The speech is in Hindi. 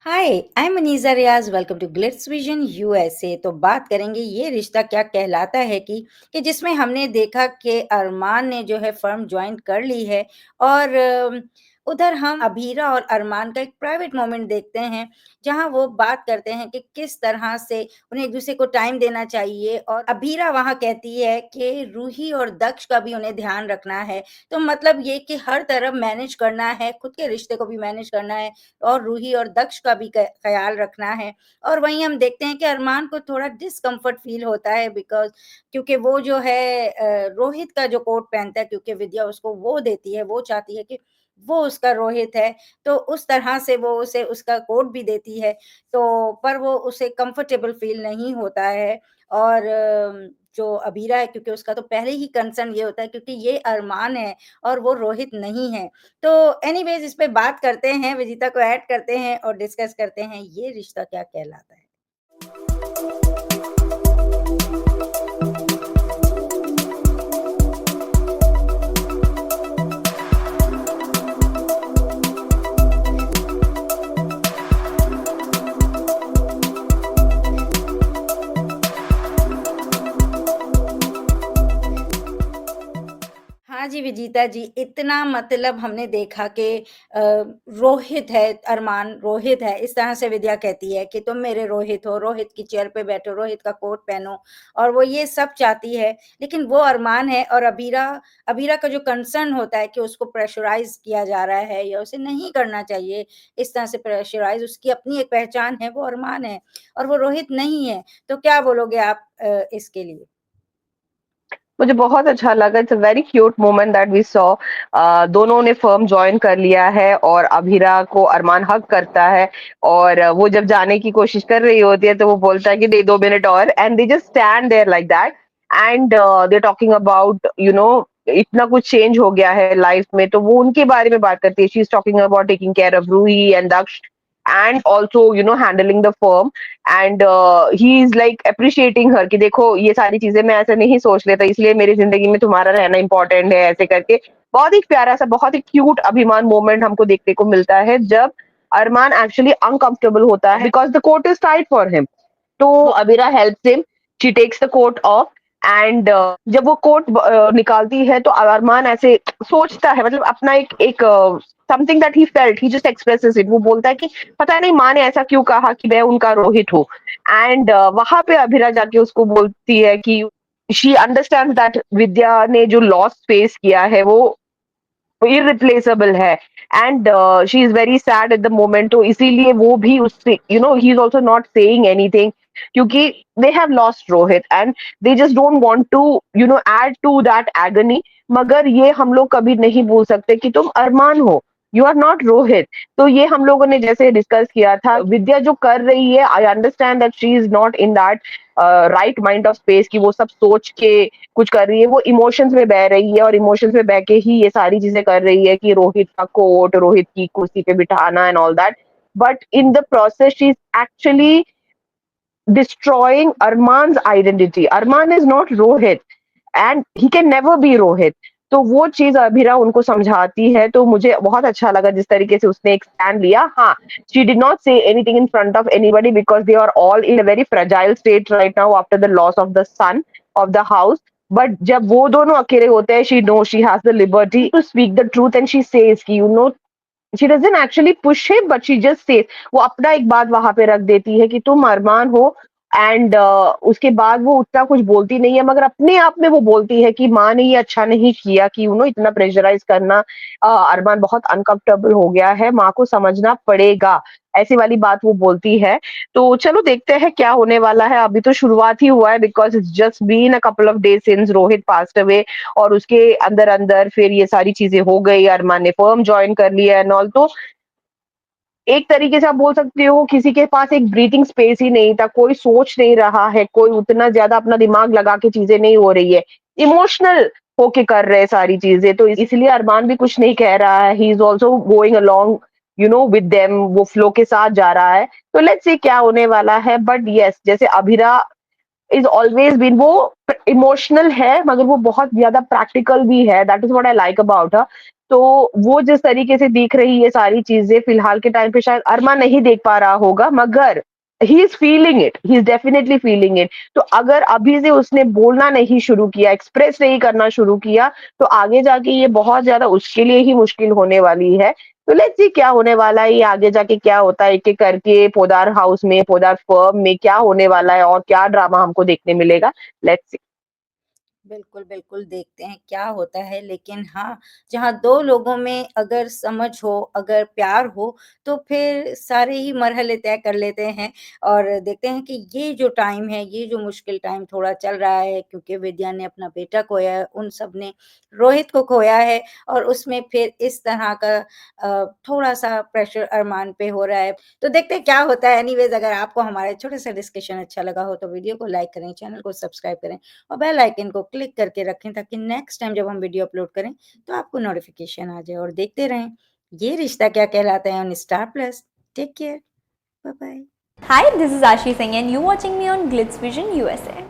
Hi, I am Aneeza Riaz, welcome to Glitz Vision USA. तो बात करेंगे ये रिश्ता क्या कहलाता है कि जिसमें हमने देखा कि अरमान ने जो है फ़र्म जॉइन कर ली है और उधर हम अबीरा और अरमान का एक प्राइवेट मोमेंट देखते हैं, जहाँ वो बात करते हैं कि किस तरह से उन्हें एक-दूसरे को टाइम देना चाहिए और अबीरा वहाँ कहती है कि रूही और दक्ष का भी उन्हें ध्यान रखना है। तो मतलब ये कि हर तरफ मैनेज करना है, खुद के रिश्ते को भी मैनेज करना है और रूही और दक्ष का भी ख़याल रखना है। और वहीं हम देखते हैं कि अरमान को थोड़ा डिस्कम्फ़र्ट फ़ील होता है बिकॉज़ क्योंकि वो जो है रोहित का जो कोट पहनता है क्योंकि विद्या उसको वो देती है, वो चाहती है कि वो उसका रोहित है, तो उस तरह से वो उसे उसका कोट भी देती है। तो पर वो उसे कम्फ़र्टेबल फ़ील नहीं होता है और जो अबीरा है क्योंकि उसका तो पहले ही कंसर्न ये होता है क्योंकि ये अरमान है और वो रोहित नहीं है। तो एनीवेज़ इस पे बात करते हैं, विजिता को ऐड करते हैं और डिस्कस करते हैं, ये रिश्ता क्या कहलाता है? हाँ जी, विजीता जी, इतना मतलब हमने देखा कि रोहित है, अरमान रोहित है, इस तरह से विद्या कहती है कि तुम मेरे रोहित हो, रोहित की चेयर पे बैठो, रोहित का कोट पहनो और वो ये सब चाहती है। लेकिन वो अरमान है और अबीरा अबीरा का जो कंसर्न होता है कि उसको प्रेशराइज़ किया जा रहा है या उसे नहीं करना चाहिए, इस तरह से प्रेशराइज़ उसकी अपनी एक पहचान है, वो अरमान है और वो रोहित नहीं है। तो क्या बोलोगे आप इसके लिए? मुझे बहुत अच्छा लगा। It's a very cute moment that we saw. दोनों ने फर्म ज्वाइन कर लिया है और अभीरा को अरमान हग करता है और वो जब जाने की कोशिश कर रही होती है तो वो बोलता है कि दे 2 मिनट और, and they just stand there like that and they talking about इतना कुछ चेंज हो गया है लाइफ में, तो वो उनके बारे में बात करती है। She is talking about taking care of Ruhi and Daksh and also handling the firm, and he is like appreciating her कि देखो ये सारी चीजें मैं ऐसे नहीं सोच लेता, इसलिए मेरी जिंदगी में तुम्हारा रहना इंपॉर्टेंट है, ऐसे करके बहुत ही प्यारा सा, बहुत ही क्यूट अभिमान मोमेंट हमको देखने को मिलता है जब अरमान एक्चुअली अनकंफर्टेबल होता है because the coat is tight for him. तो Abira helps him, she takes the coat off and जब वो कोट निकालती है तो अरमान ऐसे सोचता है, मतलब अपना एक एक something that he felt, he just expresses it. वो बोलता है कि पता नहीं माँ ने ऐसा क्यों कहा कि मैं उनका रोहित हूँ। एंड वहां पे अभिरा जाके उसको बोलती है कि शी अंडरस्टैंड दैट विद्या ने जो लॉस फेस किया है वो इररिप्लेसेबल है and she is very sad at the moment. तो इसीलिए वो भी उससे he is also not saying anything क्योंकि they have lost Rohit and they just don't want to add to that agony. मगर ये हम लोग कभी नहीं भूल सकते कि तुम अरमान हो, यू आर नॉट रोहित। तो ये हम लोगों ने जैसे डिस्कस किया था, विद्या जो कर रही है, I understand that she is not in that right mind of space कि वो सब सोच के कुछ कर रही है। वो इमोशंस में बह रही है और इमोशंस में बह के ही ये सारी चीजें कर रही है कि रोहित का कोट, रोहित की कुर्सी पे बिठाना and all that. But in the process she is actually destroying Arman's identity. Arman is not Rohit and he can never be Rohit. तो वो चीज अभिरा उनको समझाती है, तो मुझे बहुत अच्छा लगा जिस तरीके से उसने एक स्टैंड लिया। हाँ, she did not say anything in front of anybody because they are all in a very fragile state right now after the loss of the son of the house. But जब वो दोनों अकेले होते हैं, she knows she has the liberty to speak the truth and she says कि she doesn't actually push him but she just says, वो अपना एक बात वहां पे रख देती है कि तुम अरमान हो एंड उसके बाद वो उतना कुछ बोलती नहीं है, मगर अपने आप में वो बोलती है कि माँ ने ये अच्छा नहीं किया कि इतना प्रेशराइज करना। अरमान बहुत अनकंफर्टेबल हो गया है, माँ को समझना पड़ेगा, ऐसी वाली बात वो बोलती है। तो चलो देखते हैं क्या होने वाला है। अभी तो शुरुआत ही हुआ है because it's just been a couple of days since Rohit passed away और उसके अंदर अंदर फिर ये सारी चीजें हो गई, अरमान ने फर्म ज्वाइन कर लिया एंड ऑल। तो एक तरीके से आप बोल सकते हो किसी के पास एक ब्रीथिंग स्पेस ही नहीं था, कोई सोच नहीं रहा है, कोई उतना ज्यादा अपना दिमाग लगा के चीजें नहीं हो रही है, इमोशनल होके कर रहे हैं सारी चीजें। तो इसलिए अरमान भी कुछ नहीं कह रहा है, ही is also going along with them, वो फ्लो के साथ जा रहा है। तो लेट्स सी क्या होने वाला है। बट यस, जैसे अभिरा इज ऑलवेज बीन, वो इमोशनल है मगर वो बहुत ज्यादा प्रैक्टिकल भी है, that is what I like about her. तो वो जिस तरीके से दिख रही है सारी चीज़ें फिलहाल के टाइम पे शायद अरमा नहीं देख पा रहा होगा, मगर he is feeling it, he is definitely feeling it. तो अगर अभी से उसने बोलना नहीं शुरू किया, एक्सप्रेस नहीं करना शुरू किया, तो आगे जाके ये बहुत ज़्यादा उसके लिए ही मुश्किल होने वाली है। तो लेट्स सी क्या होने वाला है, ये आगे जाके क्या होता है, एक-एक करके पोद्दार हाउस में, पोद्दार फर्म में क्या होने वाला है और क्या ड्रामा हमको देखने मिलेगा, लेट्स सी। बिल्कुल, बिल्कुल, देखते हैं क्या होता है। लेकिन हाँ, जहाँ 2 लोगों में अगर समझ हो, अगर प्यार हो, तो फिर सारे ही मरहले तय कर लेते हैं और देखते हैं कि ये जो टाइम है, ये जो मुश्किल टाइम थोड़ा चल रहा है क्योंकि विद्या ने अपना बेटा खोया है, उन सब ने रोहित को खोया है और उसमें फिर इस तरह का थोड़ा-सा प्रेशर अरमान पे हो रहा है। तो देखते हैं क्या होता है। एनीवेज़ अगर आपको हमारा छोटा-सा डिस्कशन अच्छा लगा हो, तो वीडियो को लाइक करें, चैनल को सब्सक्राइब करें और बेल आइकन को क्लिक करके रखें ताकि नेक्स्ट टाइम जब हम वीडियो अपलोड करें तो आपको नोटिफिकेशन आ जाए और देखते रहें ये रिश्ता Kya Kehlata Hai on Star Plus. Take care, bye bye. Hi, this is Ashi Singh and you watching me on Glitz Vision USA.